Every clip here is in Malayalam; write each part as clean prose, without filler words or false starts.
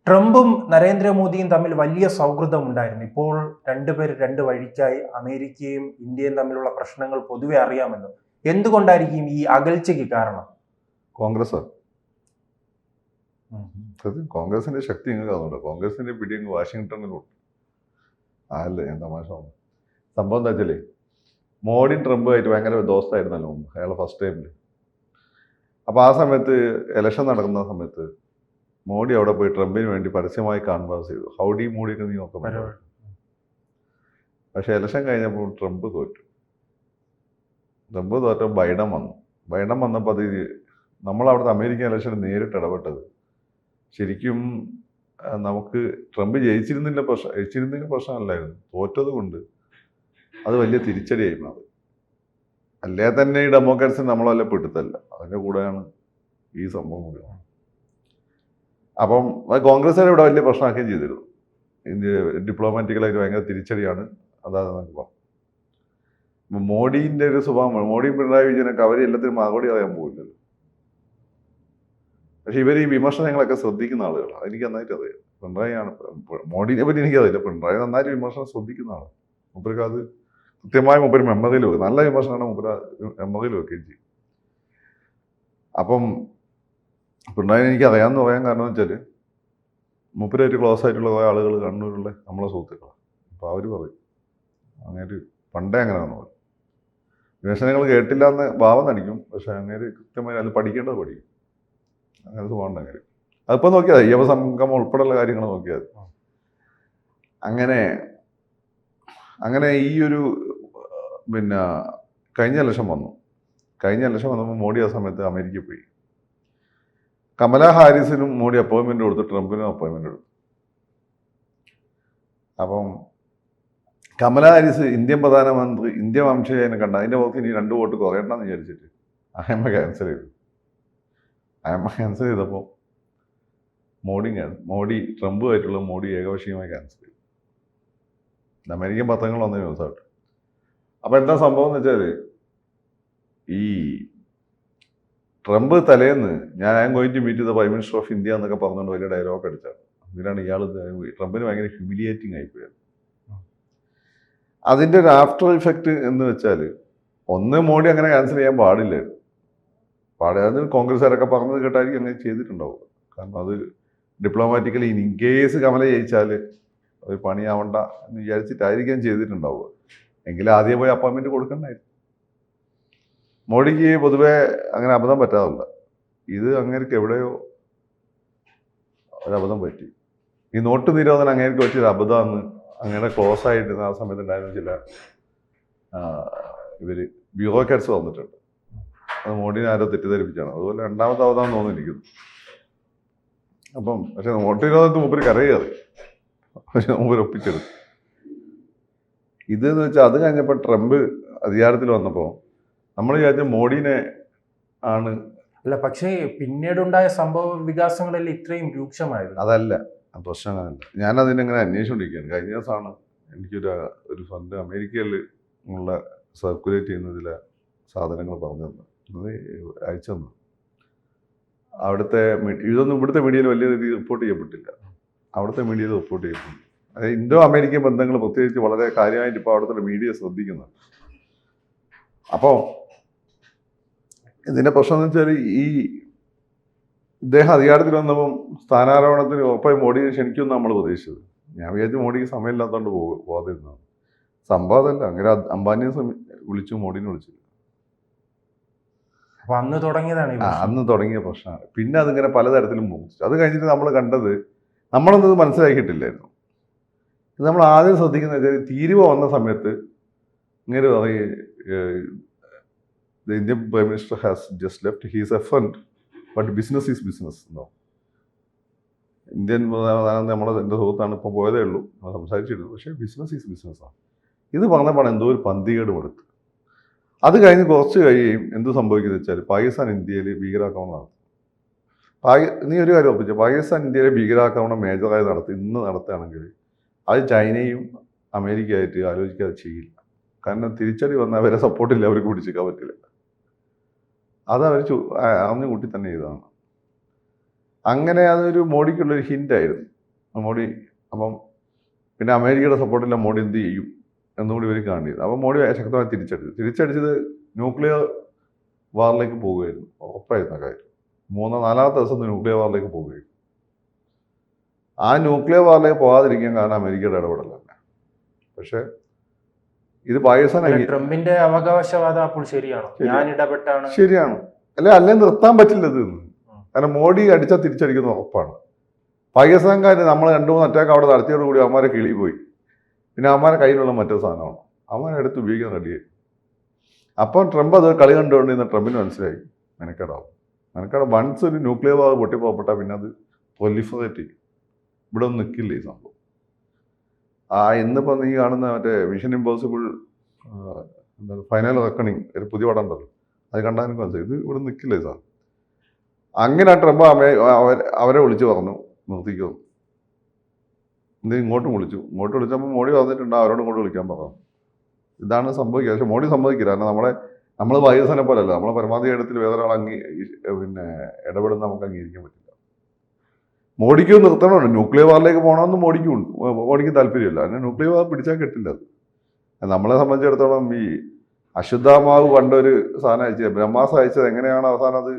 ട്രംപും നരേന്ദ്രമോദിയും തമ്മിൽ വലിയ സൗഹൃദം ഉണ്ടായിരുന്നു. ഇപ്പോൾ രണ്ടുപേർ രണ്ട് വഴിക്കായി. അമേരിക്കയും ഇന്ത്യയും തമ്മിലുള്ള പ്രശ്നങ്ങൾ പൊതുവെ അറിയാമല്ലോ. എന്തുകൊണ്ടായിരിക്കും ഈ അകൽച്ചയ്ക്ക് കാരണം? കോൺഗ്രസ് കോൺഗ്രസിന്റെ ശക്തി നിങ്ങൾക്ക് അതുകൊണ്ട് കോൺഗ്രസിന്റെ പിടി അങ്ങ് വാഷിങ്ടണിലുണ്ട്. അല്ലേ ഞാൻ തമാശ പറഞ്ഞു. സംഭവം എന്താ വെച്ചാല് മോഡിയും ട്രംപുമായിട്ട് ഭയങ്കര ദോസ്തായിരുന്നല്ലോ മുമ്പ്, അയാളെ ഫസ്റ്റ് ടൈമിൽ. അപ്പോൾ ആ സമയത്ത് ഇലക്ഷൻ നടക്കുന്ന സമയത്ത് മോഡി അവിടെ പോയി ട്രംപിന് വേണ്ടി പരസ്യമായി കാൺവാസ് ചെയ്തു. ഹൗഡി മോഡിയൊക്കെ നീ നോക്കുന്നു. പക്ഷെ ഇലക്ഷൻ കഴിഞ്ഞപ്പോൾ ട്രംപ് തോറ്റു. ബൈഡൻ വന്നപ്പോൾ അത് നമ്മളവിടുത്തെ അമേരിക്കൻ ഇലക്ഷനിൽ നേരിട്ട് ഇടപെട്ടത് ശരിക്കും നമുക്ക് ട്രംപ് ജയിച്ചിരുന്നതിൻ്റെ പ്രശ്നമല്ലായിരുന്നു, തോറ്റത് കൊണ്ട് അത് വലിയ തിരിച്ചടിയായി മാറി. അല്ലേ തന്നെ ഈ ഡെമോക്രാറ്റ്സ് നമ്മളല്ല പെടുത്തല്ല, അതിൻ്റെ കൂടെയാണ് ഈ സംഭവം കൂടി. അപ്പം കോൺഗ്രസ്സുകാർ ഇവിടെ വലിയ പ്രശ്നമാക്കുകയും ചെയ്തിരുന്നു. ഇന്ത്യ ഡിപ്ലോമാറ്റിക്കലായിട്ട് ഭയങ്കര തിരിച്ചടിയാണ് അതാണെന്നൊക്കെ പറഞ്ഞു. മോഡീൻ്റെ ഒരു സ്വഭാവമാണ്. മോഡിയും പിണറായി വിജയനൊക്കെ അവർ എല്ലാത്തിനും മറുപടി അറിയാൻ പോകില്ലല്ലോ. പക്ഷെ ഇവർ ഈ വിമർശനങ്ങളൊക്കെ ശ്രദ്ധിക്കുന്ന ആളുകളാണ്. എനിക്ക് നന്നായിട്ട് അറിയാം. പിണറായിയാണ് മോഡിനെ പറ്റി എനിക്കറിയില്ല. പിണറായി നന്നായിട്ട് വിമർശനം ശ്രദ്ധിക്കുന്ന ആളാണ്. മൂപ്പർക്ക് അത് കൃത്യമായി മൂപ്പര് മെമ്മറിയിൽ വെക്കും. നല്ല വിമർശനമാണ് മൂപ്പര് മെമ്മറിയിൽ വെക്കുകയും ചെയ്യും. അപ്പം പിണറായി എനിക്ക് അറിയാമെന്ന് പറയാൻ കാരണം എന്ന് വെച്ചാൽ മൂപ്പരായിട്ട് ക്ലോസ് ആയിട്ടുള്ള കുറേ ആളുകൾ കണ്ണൂരുള്ള നമ്മളെ സുഹൃത്തുക്കളാണ്. അപ്പോൾ അവർ പറയും അങ്ങനെ പണ്ടേ അങ്ങനെയാണെന്ന് പറയും. വിമർശനങ്ങൾ കേട്ടില്ല എന്ന് ഭാവം നടിക്കും. പക്ഷെ അങ്ങനെ കൃത്യമായി അത് പഠിക്കേണ്ടത് പഠിക്കും. അങ്ങനെ സ്വഭാവം അങ്ങനെ അതിപ്പോൾ നോക്കിയാൽ അയ്യപ്പ സംഗമം ഉൾപ്പെടെയുള്ള കാര്യങ്ങൾ നോക്കിയാൽ അങ്ങനെ ഈ ഒരു കഴിഞ്ഞ ഇലക്ഷൻ വന്നപ്പോൾ മോഡി ആ സമയത്ത് അമേരിക്കയിൽ പോയി. കമല ഹാരിസിനും മോഡി അപ്പോയിൻമെൻ്റ് കൊടുത്തു, ട്രംപിനും അപ്പോയിൻമെൻ്റ് കൊടുത്തു. അപ്പം കമല ഹാരിസ് ഇന്ത്യൻ പ്രധാനമന്ത്രി ഇന്ത്യ വംശജനെ കണ്ട അതിൻ്റെ പുറത്ത് ഇനി 2 വോട്ട് കുറയണ്ടെന്ന് വിചാരിച്ചിട്ട് അയമ്മ ക്യാൻസൽ ചെയ്തപ്പോൾ മോഡി ട്രംപുമായിട്ടുള്ള മോഡി ഏകപക്ഷീയമായി ക്യാൻസൽ ചെയ്തു. അമേരിക്കൻ പത്രങ്ങൾ വന്ന ന്യൂസായിട്ട്. അപ്പോൾ എന്താ സംഭവം എന്ന് വെച്ചാൽ ഈ ട്രംപ് തലേന്ന് ഞാൻ I am going to meet the prime minister of India എന്നൊക്കെ പറഞ്ഞുകൊണ്ട് വലിയ ഡയലോഗ് അടിച്ചാണ്. ഇതിലാണ് ഇയാൾ ട്രംപിന് ഭയങ്കര ഹ്യൂമിലിയേറ്റിംഗ് ആയിപ്പോയത്. അതിൻ്റെ ഒരു ആഫ്റ്റർ ഇഫക്റ്റ് എന്ന് വെച്ചാൽ മോഡി അങ്ങനെ ക്യാൻസൽ ചെയ്യാൻ പാടില്ലായിരുന്നു. കോൺഗ്രസ്സുകാരൊക്കെ പറഞ്ഞത് കേട്ടായിരിക്കും അങ്ങനെ ചെയ്തിട്ടുണ്ടാവുക. കാരണം അത് ഡിപ്ലോമാറ്റിക്കലി ഇൻ കേസ് കമല ജയിച്ചാൽ അത് പണിയാവണ്ട എന്ന് വിചാരിച്ചിട്ടായിരിക്കും ചെയ്തിട്ടുണ്ടാവുക. എങ്കിലും ആദ്യം പോയി അപ്പോയിൻമെൻറ്റ് കൊടുക്കണ്ടായിരുന്നു. മോഡിക്ക് പൊതുവെ അങ്ങനെ അബദ്ധം പറ്റാറില്ല. ഇത് അങ്ങേർക്ക് എവിടെയോ ഒരബദ്ധം പറ്റി. ഈ നോട്ട് നിരോധനം അങ്ങേർക്ക് പറ്റിയൊരു അബദ്ധമെന്ന് അങ്ങനെ ക്ലോസ് ആയിട്ട് ആ സമയത്ത് ഉണ്ടായിരുന്ന ചില ബ്യൂറോക്രാറ്റ്സ് വന്നിട്ടുണ്ട്. അത് മോഡിനെ ആരോ തെറ്റിദ്ധരിപ്പിച്ചാണ്. അതുപോലെ രണ്ടാമത്തെ അവതാന്ന് തോന്നിയിരിക്കുന്നു. അപ്പം പക്ഷെ നോട്ട് നിരോധനത്തിൽ മൂപ്പര് കരയേറി, പക്ഷെ മൂപ്പര് ഒപ്പിച്ചെടുത്തു. ഇതെന്ന് വെച്ചാൽ അത് കഴിഞ്ഞപ്പോൾ ട്രംപ് അധികാരത്തിൽ വന്നപ്പോൾ നമ്മൾ വിചാരിച്ച മോഡിനെ ആണ്. അല്ല, പക്ഷേ പിന്നീടുണ്ടായ സംഭവ വികാസങ്ങളെല്ലാം ഇത്രയും രൂക്ഷമായിരുന്നു. അതല്ല പ്രശ്നങ്ങളല്ല. ഞാനതിനെങ്ങനെ അന്വേഷിച്ചുകൊണ്ടിരിക്കുകയാണ്. കഴിഞ്ഞ ദിവസമാണ് എനിക്കൊരു ഫണ്ട് അമേരിക്കയിൽ ഉള്ള സർക്കുലേറ്റ് ചെയ്യുന്ന ചില സാധനങ്ങൾ പറഞ്ഞു തന്നു, അയച്ചു തന്നു. അവിടുത്തെ ഇതൊന്നും ഇവിടുത്തെ മീഡിയയിൽ വലിയ രീതിയിൽ റിപ്പോർട്ട് ചെയ്യപ്പെട്ടില്ല. അവിടുത്തെ മീഡിയയിൽ റിപ്പോർട്ട് ചെയ്യപ്പെട്ടു. അതായത് ഇന്തോ അമേരിക്കൻ ബന്ധങ്ങൾ പ്രത്യേകിച്ച് വളരെ കാര്യമായിട്ട് ഇപ്പോൾ അവിടുത്തെ മീഡിയ ശ്രദ്ധിക്കുന്നുണ്ട്. അപ്പോൾ ഇതിൻ്റെ പ്രശ്നം എന്ന് വെച്ചാൽ ഇദ്ദേഹം അധികാരത്തിൽ വന്നപ്പം സ്ഥാനാരോഹണത്തിന് ഉറപ്പായി മോഡിയെ ക്ഷണിക്കുമെന്ന് നമ്മൾ പ്രതീക്ഷിച്ചത്. ഞാൻ വിചാരിച്ചു മോഡിക്ക് സമയമില്ലാത്തതുകൊണ്ട് പോകാതിരുന്നതാണ്. സംഭവം അതല്ല. അങ്ങനെ അംബാനിയെ വിളിച്ചു, മോഡിനെ വിളിച്ചു. അന്ന് തുടങ്ങിയ പ്രശ്നമാണ്. പിന്നെ അതിങ്ങനെ പലതരത്തിലും മുങ്ങിച്ചു. അത് കഴിഞ്ഞിട്ട് നമ്മൾ കണ്ടത് നമ്മളൊന്നും ഇത് മനസ്സിലാക്കിയിട്ടില്ലായിരുന്നു. ഇത് നമ്മൾ ആദ്യം ശ്രദ്ധിക്കുന്നത് വെച്ചാൽ തീരുവ വന്ന സമയത്ത് ഇങ്ങനെ പറയും, the Indian prime minister has just left, he's A fund but business is business എന്നോ. ഇന്ത്യൻ പ്രധാനമന്ത്രി എൻ്റെ സുഹൃത്താണ്, ഇപ്പം പോയതേ ഉള്ളൂ, നമ്മൾ സംസാരിച്ചിരുന്നു. പക്ഷേ ബിസിനസ് ഈസ് ബിസിനസ്സാണ്. ഇത് പറഞ്ഞപ്പോൾ എന്തോ ഒരു പന്തികേട് കൊടുത്തു. അത് കഴിഞ്ഞ് കുറച്ച് കഴിയും എന്ത് സംഭവിക്കുന്നത് വെച്ചാൽ പാകിസ്ഥാൻ ഇന്ത്യയിൽ ഭീകരാക്രമണം നടത്തും. നീ ഒരു കാര്യം ഉറപ്പിച്ചു, പാകിസ്ഥാൻ ഇന്ത്യയിലെ ഭീകരാക്രമണം മേജറായി ഇന്ന് നടത്തുകയാണെങ്കിൽ അത് ചൈനയും അമേരിക്കയായിട്ട് ആലോചിക്കാതെ ചെയ്യില്ല. കാരണം തിരിച്ചടി വന്നാൽ അവരെ സപ്പോർട്ടില്ല, അവർക്ക് പിടിച്ചേക്കാൻ പറ്റില്ല. അതവർ അറിഞ്ഞു കൂട്ടി തന്നെ ചെയ്തതാണ്. അങ്ങനെ അതൊരു മോഡിക്കുള്ളൊരു ഹിൻ്റായിരുന്നു. മോഡി അപ്പം പിന്നെ അമേരിക്കയുടെ സപ്പോർട്ടില്ല മോഡി എന്ത് ചെയ്യും എന്നുകൂടി ഇവർ കാണിയത്. അപ്പം മോഡി ശക്തമായി തിരിച്ചടിച്ചത് ന്യൂക്ലിയർ വാറിലേക്ക് പോവുകയായിരുന്നു. ഉറപ്പായിരുന്ന കാര്യം. നാലാമത്തെ ദിവസം ന്യൂക്ലിയർ വാറിലേക്ക് പോവുകയായിരുന്നു. ആ ന്യൂക്ലിയർ വാറിലേക്ക് പോകാതിരിക്കാൻ കാരണം അമേരിക്കയുടെ ഇടപെടലല്ല. പക്ഷെ ഇത് പാകിസ്ഥാൻ ട്രംപിന്റെ അവകാശവാദം അപ്പോൾ ശരിയാണോ? ഞാൻ ഇടപെട്ടാണ്. ശരിയാണ്. അല്ലേ നിർത്താൻ പറ്റില്ല ഇത്. കാരണം മോഡി അടിച്ചാൽ തിരിച്ചടിക്കുന്ന ഉറപ്പാണ്. പാകിസ്ഥാൻകാർ നമ്മൾ 2-3 അറ്റാക്ക് അവിടെ നടത്തിയോടുകൂടി അവന്മാരെ കിളി പോയി. പിന്നെ അവന്മാരെ കയ്യിലുള്ള മറ്റൊരു സാധനമാണ് അവന്മാരെ എടുത്ത് ഉപയോഗിക്കാൻ റെഡിയായി. അപ്പം ട്രംപ് അത് കളി കണ്ടുകൊണ്ടിരുന്ന ട്രംപിന് മനസ്സിലായി മെനക്കേടാവും. വൺസ് ഒരു ന്യൂക്ലിയർ വാർ പൊട്ടിപ്പോപ്പെട്ടാൽ പിന്നെ അത് പ്രൊലിഫറേറ്റ് ചെയ്യും. ഇവിടെ ഒന്നും നിൽക്കില്ല ഈ സംഭവം. ഇന്നിപ്പോൾ നീ കാണുന്ന മറ്റേ മിഷൻ ഇമ്പോസിബിൾ എന്താണ് ഫൈനൽ റെക്കണിങ് ഒരു പുതിയ പടം ഉണ്ടല്ലോ, അത് കണ്ടാൽ എനിക്ക് മനസ്സിലായി ഇത് ഇവിടെ നിൽക്കില്ല ഈ സാധനം. അങ്ങനെ ട്രംപ് അവരെ വിളിച്ച് പറഞ്ഞു നിർത്തിക്കോ. ഇത് ഇങ്ങോട്ട് വിളിച്ചപ്പോൾ മോഡി പറഞ്ഞിട്ടുണ്ട് അവരോട് ഇങ്ങോട്ട് വിളിക്കാൻ പറഞ്ഞു. ഇതാണ് സംഭവിക്കുക. പക്ഷെ മോഡി സമ്മതിക്കില്ല. കാരണം നമ്മൾ പാകിസ്ഥാനെ പോലല്ല. നമ്മളെ പരമാവധി ഇടത്തിൽ വേറൊരാൾ പിന്നെ ഇടപെടുന്ന നമുക്ക് അംഗീകരിക്കാൻ പറ്റില്ല. മോഡിക്ക് നിർത്തണമുണ്ട്. ന്യൂക്ലിയർ വാറിലേക്ക് പോകണമെന്ന് മോഡിക്ക് താല്പര്യമില്ല. അങ്ങനെ ന്യൂക്ലിയർ വാർ പിടിച്ചാൽ കിട്ടില്ല. അത് നമ്മളെ സംബന്ധിച്ചിടത്തോളം ഈ അശുദ്ധമാവ് പണ്ടൊരു സാധനം അയച്ചത് ബ്രഹ്മാസം അയച്ചത് എങ്ങനെയാണ് അവസാനം അത്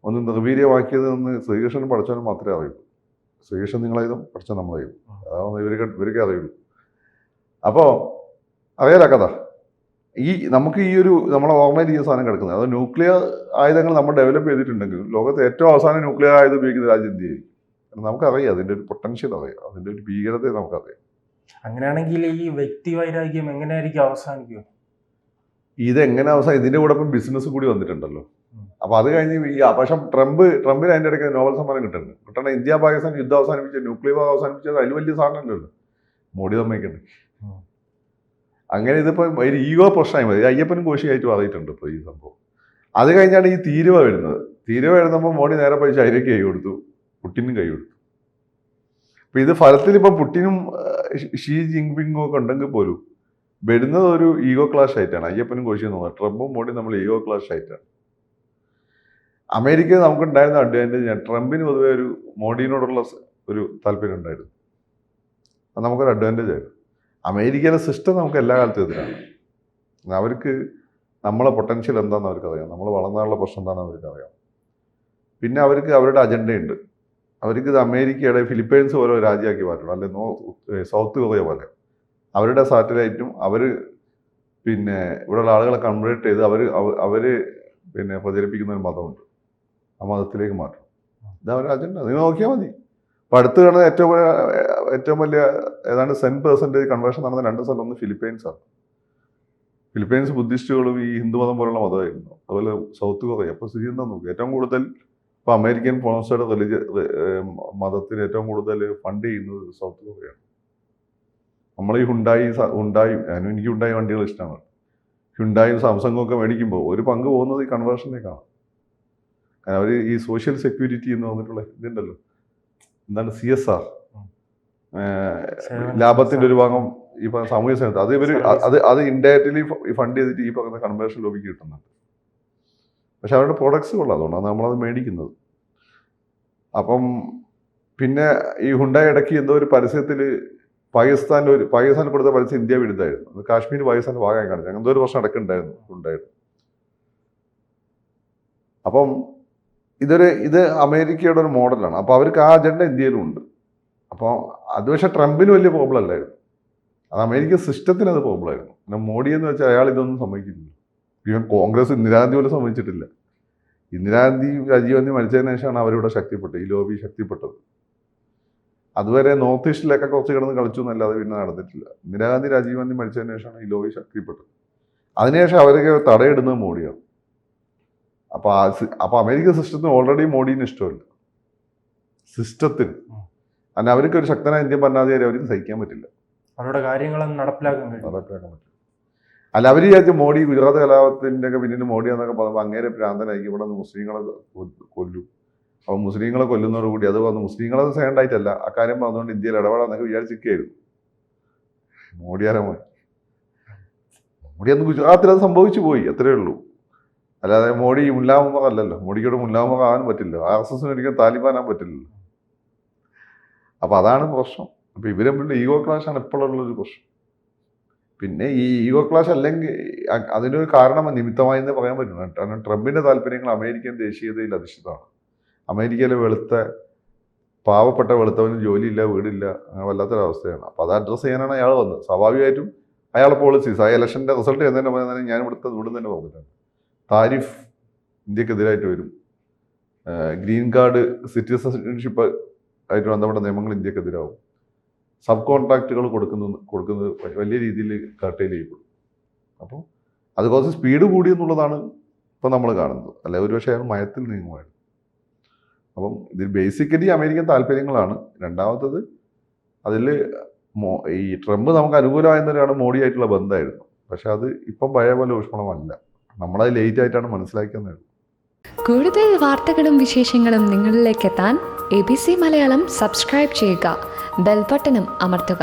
ഒന്ന് നിർവീര്യമാക്കിയത് എന്ന് ശ്രീകൃഷ്ണൻ പഠിച്ചവന് മാത്രമേ അറിയൂ. ശ്രീകൃഷ്ണൻ നിങ്ങളെഴുതും, പഠിച്ചാൽ നമ്മളെഴുതും. അതാണ് ഇവർക്കേ അറിയുള്ളൂ. അപ്പോൾ അറിയാലോ കഥ. നമുക്ക് നമ്മളെ ഓർമ്മയിൽ ഈ സാധനം കിടക്കുന്നത് അത് ന്യൂക്ലിയർ ആയുധങ്ങൾ നമ്മൾ ഡെവലപ്പ് ചെയ്തിട്ടുണ്ടെങ്കിൽ ലോകത്ത് ഏറ്റവും അവസാനം ന്യൂക്ലിയർ ആയുധം ഉപയോഗിക്കുന്ന രാജ്യം ഇന്ത്യയായിരിക്കും. നമുക്കറിയാം അതിൻ്റെ ഒരു പൊട്ടൻഷ്യൽ അറിയാം, അതിൻ്റെ ഒരു ഭീകരതയെ നമുക്കറിയാം. അങ്ങനെയാണെങ്കിൽ ഈ വ്യക്തി വൈരാഗ്യം എങ്ങനെയായിരിക്കും അവസാനിക്കുക? ഇതെങ്ങനെ അവസാനം ഇതിൻ്റെ കൂടെ ഇപ്പം ബിസിനസ് കൂടി വന്നിട്ടുണ്ടല്ലോ. അപ്പോൾ അത് കഴിഞ്ഞ് പക്ഷെ ട്രംപിന് അതിൻ്റെ ഇടയ്ക്ക് നോബൽ സമ്മാനം കിട്ടണം. ഇന്ത്യ പാകിസ്ഥാൻ യുദ്ധം അവസാനിപ്പിച്ച ന്യൂക്ലിയർ അവസാനിപ്പിച്ചത് അതിൽ വലിയ സാധനമല്ലല്ലോ. മോഡി സമ്മതിക്കണ്ടേ? അങ്ങനെ ഇതിപ്പോൾ ഒരു ഈഗോ പ്രശ്നമായി മതി. അയ്യപ്പനും കോശിയായിട്ട് മാറിയിട്ടുണ്ട് ഇപ്പോൾ ഈ സംഭവം. അത് കഴിഞ്ഞാണ് ഈ തീരുവ വരുന്നപ്പോൾ മോഡി നേരെ പോയി ചൈനയ്ക്ക് കൈ കൊടുത്തു, പുട്ടിനും കൈ കൊടുത്തു. അപ്പം ഇത് ഫലത്തിൽ ഇപ്പം പുട്ടിനും ഷീ ജിൻപിങ്ങും ഒക്കെ ഉണ്ടെങ്കിൽ പോലും വരുന്നത് ഒരു ഈഗോ ക്ലാഷ് ആയിട്ടാണ്. അയ്യപ്പനും കോശിയും തോന്നുന്നത് ട്രംപും മോഡി നമ്മൾ ഈഗോ ക്ലാഷ് ആയിട്ടാണ്. അമേരിക്കയിൽ നമുക്കുണ്ടായിരുന്ന അഡ്വാൻറ്റേജ് ട്രംപിന് പൊതുവെ ഒരു മോഡിയോടുള്ള ഒരു താല്പര്യം ഉണ്ടായിരുന്നു. അത് നമുക്കൊരു അഡ്വാൻറ്റേജ് ആയിരുന്നു. അമേരിക്കയിലെ സിസ്റ്റം നമുക്ക് എല്ലാ കാലത്തും എതിരാണ്. അവർക്ക് നമ്മളെ പൊട്ടൻഷ്യൽ എന്താണെന്ന് അവർക്കറിയാം, നമ്മൾ വളർന്നാനുള്ള പ്രശ്നം എന്താണെന്ന് അവർക്കറിയാം. പിന്നെ അവർക്ക് അവരുടെ അജണ്ടയുണ്ട്. അവർക്ക് ഇത് അമേരിക്കയുടെ ഫിലിപ്പൈൻസ് പോലെ ഒരു രാജ്യമാക്കി മാറ്റണം, അല്ലെങ്കിൽ സൗത്ത് കൊറിയ പോലെ. അവരുടെ സാറ്റലൈറ്റും അവർ പിന്നെ ഇവിടെയുള്ള ആളുകളെ കൺവേർട്ട് ചെയ്ത് അവർ പിന്നെ പ്രചരിപ്പിക്കുന്ന ഒരു മതമുണ്ട്, ആ മതത്തിലേക്ക് മാറ്റണം. ഇത് അവരുടെ അജണ്ട. നിങ്ങൾ നോക്കിയാൽ മതി. അപ്പോൾ അടുത്ത് കാണുന്ന ഏറ്റവും വലിയ ഏതാണ്ട് 10% കൺവേർഷൻ നടന്ന 2 സ്ഥലം ഒന്ന് ഫിലിപ്പൈൻസാണ്. ഫിലിപ്പൈൻസ് ബുദ്ധിസ്റ്റുകളും ഈ ഹിന്ദുമതം പോലുള്ള മതമായിരുന്നു. അതുപോലെ സൗത്ത് കൊറിയ. അപ്പോൾ സ്ഥിതി എന്താ നോക്കുക, ഏറ്റവും കൂടുതൽ ഇപ്പോൾ അമേരിക്കൻ സ്പോൺസേർഡ് മതത്തിന് ഏറ്റവും കൂടുതൽ ഫണ്ട് ചെയ്യുന്നത് സൗത്ത് കൊറിയയാണ്. നമ്മൾ ഈ ഹുണ്ടായും എനിക്ക് ഹുണ്ടായി വണ്ടികൾ ഇഷ്ടമാണ്. ഹുണ്ടായും സാംസങ്ങും ഒക്കെ മേടിക്കുമ്പോൾ ഒരു പങ്ക് പോകുന്നത് ഈ കൺവേർഷനിലേക്കാണ്. കാരണം അവർ ഈ സോഷ്യൽ സെക്യൂരിറ്റി എന്ന് പറഞ്ഞിട്ടുള്ള ഇതുണ്ടല്ലോ, എന്താണ് CSR, ലാഭത്തിന്റെ ഒരു ഭാഗം ഈ സാമൂഹ്യ സേവനത്തിൽ അത് ഇൻഡയറക്റ്റ്ലി ഫണ്ട് ചെയ്തിട്ട് ഈ പറയുന്ന കൺവേർഷൻ ലോബിക്ക് കിട്ടുന്നുണ്ട്. പക്ഷെ അവരുടെ പ്രോഡക്ട്സ് കൊള്ളാം, അതുകൊണ്ടാണ് നമ്മളത് മേടിക്കുന്നത്. അപ്പം പിന്നെ ഈ ഹുണ്ടായി ഇടയ്ക്ക് എന്തോ ഒരു പരസ്യത്തിൽ പാകിസ്ഥാൻ കൊടുത്ത പരസ്യം ഇന്ത്യ വിരുദ്ധമായിരുന്നു. അത് കാശ്മീർ പാകിസ്ഥാൻ്റെ ഭാഗമായി കാണിച്ചു. എന്തോ ഒരു പ്രശ്നം ഇടയ്ക്കുണ്ടായിരുന്നു ഹുണ്ടായിട്ട്. അപ്പം ഇത് അമേരിക്കയുടെ ഒരു മോഡലാണ്. അപ്പോൾ അവർക്ക് ആ അജണ്ട ഇന്ത്യയിലും ഉണ്ട്. അപ്പോൾ അത് പക്ഷേ ട്രംപിന് വലിയ പ്രോബ്ലം അല്ലായിരുന്നു, അത് അമേരിക്കൻ സിസ്റ്റത്തിന് അത് പ്രോബ്ലം ആയിരുന്നു. പിന്നെ മോഡി എന്ന് വെച്ചാൽ അയാൾ ഇതൊന്നും സമ്മതിക്കുന്നില്ല. ഈവൻ കോൺഗ്രസ് ഇന്ദിരാഗാന്ധി പോലും സമ്മതിച്ചിട്ടില്ല. ഇന്ദിരാഗാന്ധി രാജീവ് ഗാന്ധി മരിച്ചതിന് ശേഷമാണ് അവരിവിടെ ശക്തിപ്പെട്ടത്, ഈ ലോബി ശക്തിപ്പെട്ടത്. അതുവരെ നോർത്ത് ഈസ്റ്റിലൊക്കെ കുറച്ച് കിടന്ന് കളിച്ചു എന്നല്ലാതെ പിന്നെ നടന്നിട്ടില്ല. ഇന്ദിരാഗാന്ധി രാജീവ് ഗാന്ധി മരിച്ചതിന് ശേഷമാണ് ഈ ലോബി ശക്തിപ്പെട്ടത്. അതിനുശേഷം അവരൊക്കെ തടയിടുന്നത് മോഡിയാണ്. അപ്പോൾ അമേരിക്കൻ സിസ്റ്റത്തിന് ഓൾറെഡി മോഡീനെ ഇഷ്ടമല്ല, സിസ്റ്റത്തിന്. കാരണം അവർക്ക് ഒരു ശക്തനായ ഇന്ത്യൻ ഭരണാധികാരി അവർക്ക് സഹിക്കാൻ പറ്റില്ല, അവരുടെ കാര്യങ്ങളൊന്നും നടപ്പിലാക്കാൻ പറ്റില്ല. അല്ല, അവർ വിചാരിച്ച മോഡി ഗുജറാത്ത് കലാപത്തിൻ്റെ ഒക്കെ പിന്നിൽ മോഡി എന്നൊക്കെ പറയുമ്പോൾ അങ്ങേരെ ഭ്രാന്തനായിരിക്കും, ഇവിടെ നിന്ന് മുസ്ലിങ്ങളെ കൊല്ലും. അപ്പോൾ മുസ്ലിങ്ങളെ കൊല്ലുന്നതോടുകൂടി അത് വന്ന് മുസ്ലിങ്ങളെ സേണ്ടായിട്ടല്ല ആ കാര്യം പറഞ്ഞുകൊണ്ട് ഇന്ത്യയിൽ ഇടപെടാന്നൊക്കെ വിചാരിച്ചിരിക്കുകയായിരുന്നു. മോഡി അന്ന് ഗുജറാത്തിൽ അത് സംഭവിച്ചു പോയി, അത്രയേ ഉള്ളൂ. അല്ലാതെ മോഡി മുല്ലാമുഹമ്മദ് അല്ലല്ലോ. മോഡിയോട് മുല്ലാമുഹമ്മദ് ആകാൻ പറ്റില്ല, RSSന് ഒരിക്കലും താലിബാൻ ആകാൻ പറ്റില്ലല്ലോ. അപ്പോൾ അതാണ് പ്രശ്നം. അപ്പോൾ ഇവരെ മുന്നിൽ ഈഗോ ക്ലാഷാണ് ഇപ്പോഴുള്ളൊരു പ്രശ്നം. പിന്നെ ഈ ഈഗോ ക്ലാഷ് അല്ലെങ്കിൽ അതിനൊരു കാരണം നിമിത്തമായി എന്ന് പറയാൻ പറ്റും. കാരണം ട്രംപിൻ്റെ താല്പര്യങ്ങൾ അമേരിക്കൻ ദേശീയതയിൽ അധിഷ്ഠിതമാണ്. അമേരിക്കയിലെ പാവപ്പെട്ട വെളുത്തവന് ജോലിയില്ല, വീടില്ല, അങ്ങനെ വല്ലാത്തൊരവസ്ഥയാണ്. അപ്പോൾ അത് അഡ്രസ്സ് ചെയ്യാനാണ് അയാൾ വന്നത്. സ്വാഭാവികമായിട്ടും അയാളുടെ പോളിസീസ്, ആ ഇലക്ഷൻ്റെ റിസൾട്ട് എന്നതിന് പറയുന്നത് ഞാൻ ഇവിടെ തന്നെ പറഞ്ഞിട്ടുണ്ട്. താരിഫ് ഇന്ത്യക്കെതിരായിട്ട് വരും. ഗ്രീൻ കാർഡ് സിറ്റിസൺഷിപ്പ് ആയിട്ട് ബന്ധപ്പെട്ട നിയമങ്ങൾ ഇന്ത്യക്കെതിരാവും. സബ് കോൺട്രാക്റ്റുകൾ കൊടുക്കുന്നത് വലിയ രീതിയിൽ കർട്ടൈൽ ചെയ്യപ്പെടും. അപ്പോൾ അത് കുറച്ച് സ്പീഡ് കൂടി എന്നുള്ളതാണ് ഇപ്പോൾ നമ്മൾ കാണുന്നത്. അല്ലെ ഒരുപക്ഷെ അയാൾ മയത്തിൽ നീങ്ങുമായിരുന്നു. അപ്പം ഇതിൽ ബേസിക്കലി അമേരിക്കൻ താല്പര്യങ്ങളാണ്. രണ്ടാമത്തത് അതിൽ ഈ ട്രംപ് നമുക്ക് അനുകൂലമായിരുന്നവരാണ് മോഡിയായിട്ടുള്ള ബന്ധമായിരുന്നു. പക്ഷെ അത് ഇപ്പം പഴയ പോലെ ഊഷ്മളമല്ല. നമ്മളത് ലേറ്റ് ആയിട്ടാണ് മനസ്സിലാക്കുന്നത്. കൂടുതൽ വാർത്തകളും വിശേഷങ്ങളും നിങ്ങളിലേക്ക് എത്താൻ ABC മലയാളം സബ്സ്ക്രൈബ് ചെയ്യുക, ബെൽ ബട്ടണും അമർത്തുക.